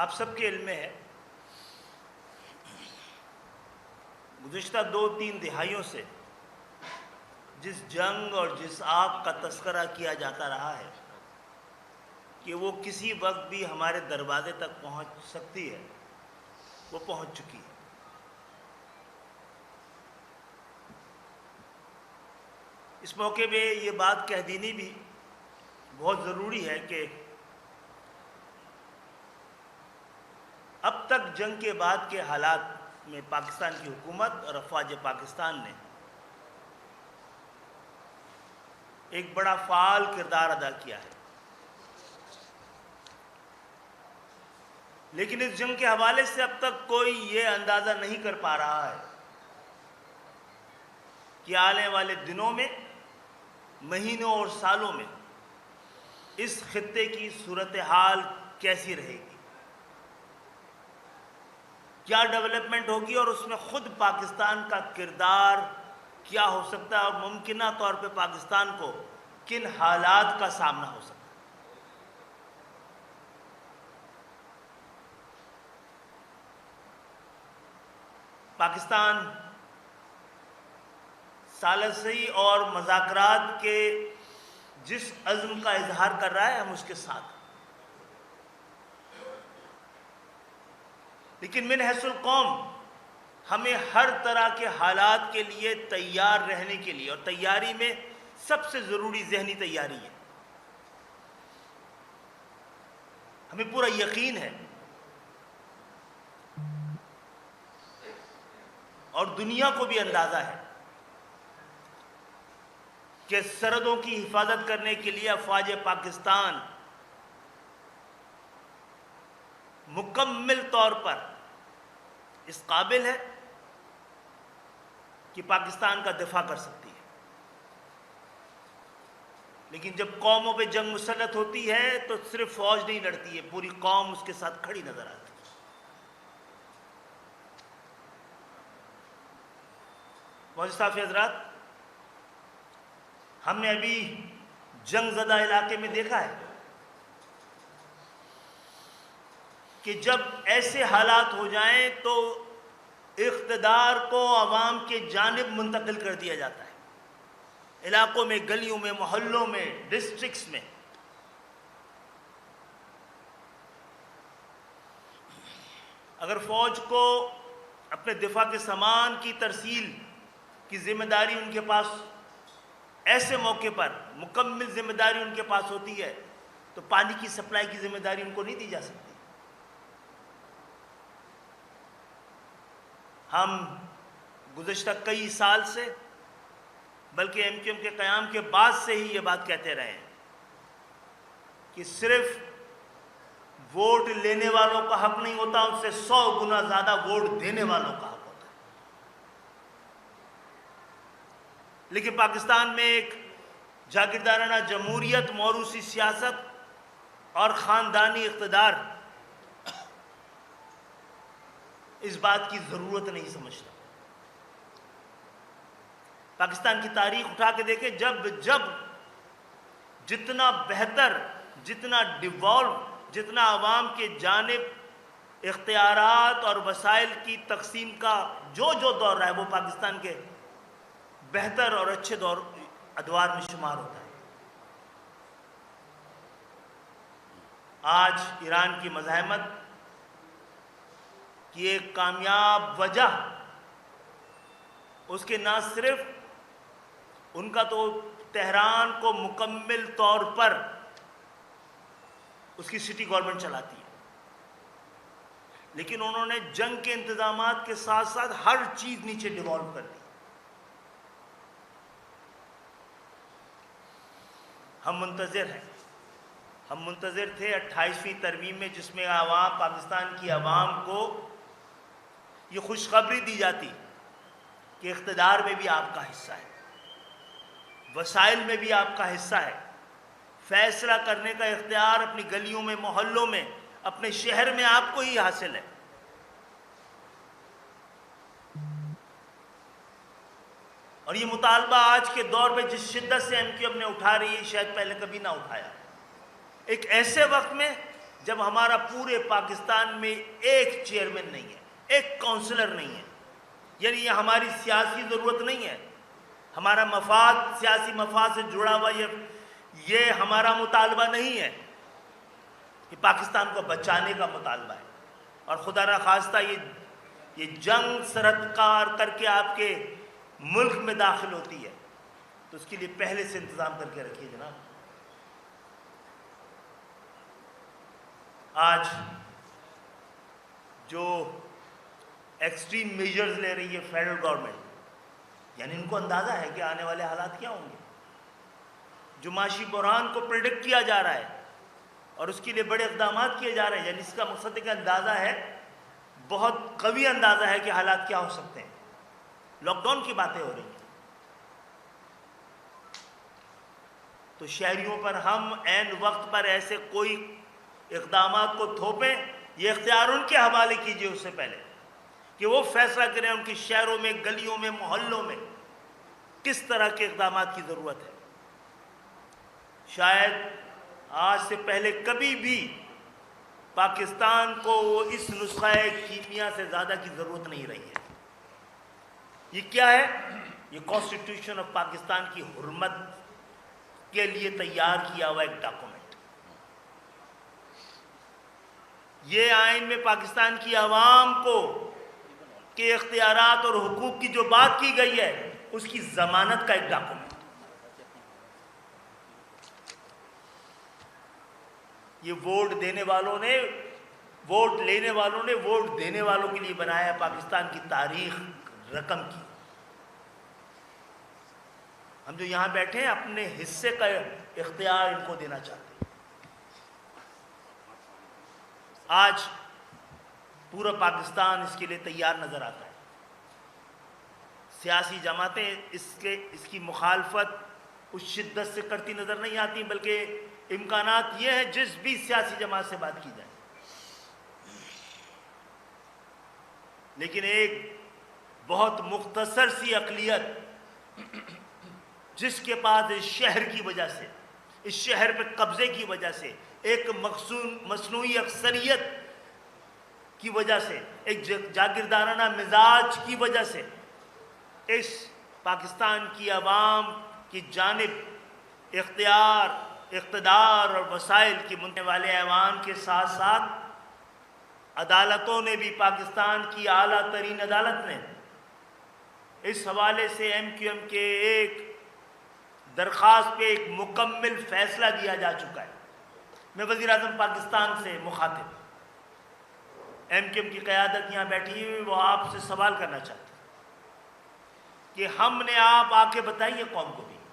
آپ سب کے علم میں ہے گزشتہ 2-3 دہائیوں سے جس جنگ اور جس آگ کا تذکرہ کیا جاتا رہا ہے کہ وہ کسی وقت بھی ہمارے دروازے تک پہنچ سکتی ہے، وہ پہنچ چکی ہے۔ اس موقع پہ یہ بات کہہ دینی بھی بہت ضروری ہے کہ اب تک جنگ کے بعد کے حالات میں پاکستان کی حکومت اور افواج پاکستان نے ایک بڑا فعال کردار ادا کیا ہے، لیکن اس جنگ کے حوالے سے اب تک کوئی یہ اندازہ نہیں کر پا رہا ہے کہ آنے والے دنوں میں، مہینوں اور سالوں میں اس خطے کی صورتحال کیسی رہے گی، کیا ڈیولپمنٹ ہوگی اور اس میں خود پاکستان کا کردار کیا ہو سکتا ہے اور ممکنہ طور پہ پاکستان کو کن حالات کا سامنا ہو سکتا ہے۔ پاکستان ثالثی اور مذاکرات کے جس عزم کا اظہار کر رہا ہے، ہم اس کے ساتھ ہیں، لیکن من حیث القوم ہمیں ہر طرح کے حالات کے لیے تیار رہنے کے لیے، اور تیاری میں سب سے ضروری ذہنی تیاری ہے۔ ہمیں پورا یقین ہے اور دنیا کو بھی اندازہ ہے کہ سرحدوں کی حفاظت کرنے کے لیے افواج پاکستان مکمل طور پر اس قابل ہے کہ پاکستان کا دفاع کر سکتی ہے، لیکن جب قوموں پہ جنگ مسلط ہوتی ہے تو صرف فوج نہیں لڑتی ہے، پوری قوم اس کے ساتھ کھڑی نظر آتی ہے۔ معزز صافی حضرات، ہم نے ابھی جنگ زدہ علاقے میں دیکھا ہے کہ جب ایسے حالات ہو جائیں تو اقتدار کو عوام کے جانب منتقل کر دیا جاتا ہے، علاقوں میں، گلیوں میں، محلوں میں، ڈسٹرکٹس میں۔ اگر فوج کو اپنے دفاع کے سامان کی ترسیل کی ذمہ داری ان کے پاس، ایسے موقع پر مکمل ذمہ داری ان کے پاس ہوتی ہے تو پانی کی سپلائی کی ذمہ داری ان کو نہیں دی جا سکتی۔ ہم گزشتہ کئی سال سے، بلکہ MQM کے قیام کے بعد سے ہی یہ بات کہتے رہے ہیں کہ صرف ووٹ لینے والوں کا حق نہیں ہوتا، ان سے 100 گنا زیادہ ووٹ دینے والوں کا حق ہوتا ہے۔ لیکن پاکستان میں ایک جاگیردارانہ جمہوریت، موروثی سیاست اور خاندانی اقتدار اس بات کی ضرورت نہیں سمجھتا۔ پاکستان کی تاریخ اٹھا کے دیکھیں، جب جتنا بہتر، جتنا ڈیوالو، جتنا عوام کے جانب اختیارات اور وسائل کی تقسیم کا جو دور رہا ہے، وہ پاکستان کے بہتر اور اچھے ادوار میں شمار ہوتا ہے۔ آج ایران کی مزاحمت کی ایک کامیاب وجہ اس کے نہ صرف ان کا تو تہران کو مکمل طور پر اس کی سٹی گورنمنٹ چلاتی ہے، لیکن انہوں نے جنگ کے انتظامات کے ساتھ ساتھ ہر چیز نیچے ڈیوالو کر دی۔ ہم منتظر تھے 28ویں ترمیم میں، جس میں پاکستان کی عوام کو یہ خوشخبری دی جاتی کہ اقتدار میں بھی آپ کا حصہ ہے، وسائل میں بھی آپ کا حصہ ہے، فیصلہ کرنے کا اختیار اپنی گلیوں میں، محلوں میں، اپنے شہر میں آپ کو ہی حاصل ہے۔ اور یہ مطالبہ آج کے دور پہ جس شدت سے MQM نے اٹھا رہی ہے، شاید پہلے کبھی نہ اٹھایا۔ ایک ایسے وقت میں جب ہمارا پورے پاکستان میں ایک چیئرمین نہیں ہے, ایک کونسلر نہیں ہے. یعنی یہ ہماری سیاسی ضرورت نہیں ہے, ہمارا مفاد سیاسی مفاد سے جڑا ہوا یہ ہمارا مطالبہ نہیں ہے, یہ پاکستان کو بچانے کا مطالبہ ہے. اور خدا نخواستہ یہ جنگ سرحد پار کر کے آپ کے ملک میں داخل ہوتی ہے تو اس کے لیے پہلے سے انتظام کر کے رکھیے جناب. آج جو ایکسٹریم میجرز لے رہی ہے فیڈرل گورنمنٹ, یعنی ان کو اندازہ ہے کہ آنے والے حالات کیا ہوں گے. جو معاشی بحران کو پریڈکٹ کیا جا رہا ہے اور اس کے لیے بڑے اقدامات کیے جا رہے ہیں, یعنی اس کا مقصد ہے کہ اندازہ ہے, بہت قوی اندازہ ہے کہ حالات کیا ہو سکتے ہیں. لاک ڈاؤن کی باتیں ہو رہی ہیں تو شہریوں پر ہم عین وقت پر ایسے کوئی اقدامات کو تھوپیں, یہ اختیار ان کے حوالے کیجئے اس سے پہلے کہ وہ فیصلہ کریں ان کی شہروں میں, گلیوں میں, محلوں میں کس طرح کے اقدامات کی ضرورت ہے. شاید آج سے پہلے کبھی بھی پاکستان کو اس نسخہ کیمیا سے زیادہ کی ضرورت نہیں رہی ہے. یہ کیا ہے؟ یہ کانسٹیٹیوشن آف پاکستان کی حرمت کے لیے تیار کیا ہوا ایک ڈاکومنٹ. یہ آئین میں پاکستان کی عوام کو کے اختیارات اور حقوق کی جو بات کی گئی ہے اس کی ضمانت کا ایک ڈاکومنٹ. یہ ووٹ دینے والوں نے, ووٹ لینے والوں نے ووٹ دینے والوں کے لیے بنایا ہے, پاکستان کی تاریخ رقم کی. ہم جو یہاں بیٹھے ہیں اپنے حصے کا اختیار ان کو دینا چاہتے ہیں. آج پورا پاکستان اس کے لیے تیار نظر آتا ہے. سیاسی جماعتیں اس کی مخالفت اس شدت سے کرتی نظر نہیں آتی, بلکہ امکانات یہ ہیں جس بھی سیاسی جماعت سے بات کی جائے. لیکن ایک بہت مختصر سی اقلیت جس کے پاس اس شہر کی وجہ سے, اس شہر پہ قبضے کی وجہ سے, ایک مصنوعی اکثریت کی وجہ سے, ایک جاگیردارانہ مزاج کی وجہ سے اس پاکستان کی عوام کی جانب اختیار, اقتدار اور وسائل کی منتنے والے ایوان کے ساتھ ساتھ عدالتوں نے بھی, پاکستان کی اعلیٰ ترین عدالت نے اس حوالے سے ایم کیو ایم کے ایک درخواست پہ ایک مکمل فیصلہ دیا جا چکا ہے. میں وزیر اعظم پاکستان سے مخاطب, ایم کیو ایم کی قیادت یہاں بیٹھی ہوئی, وہ آپ سے سوال کرنا چاہتے ہیں کہ ہم نے آپ آ کے بتائیے قوم کو بھی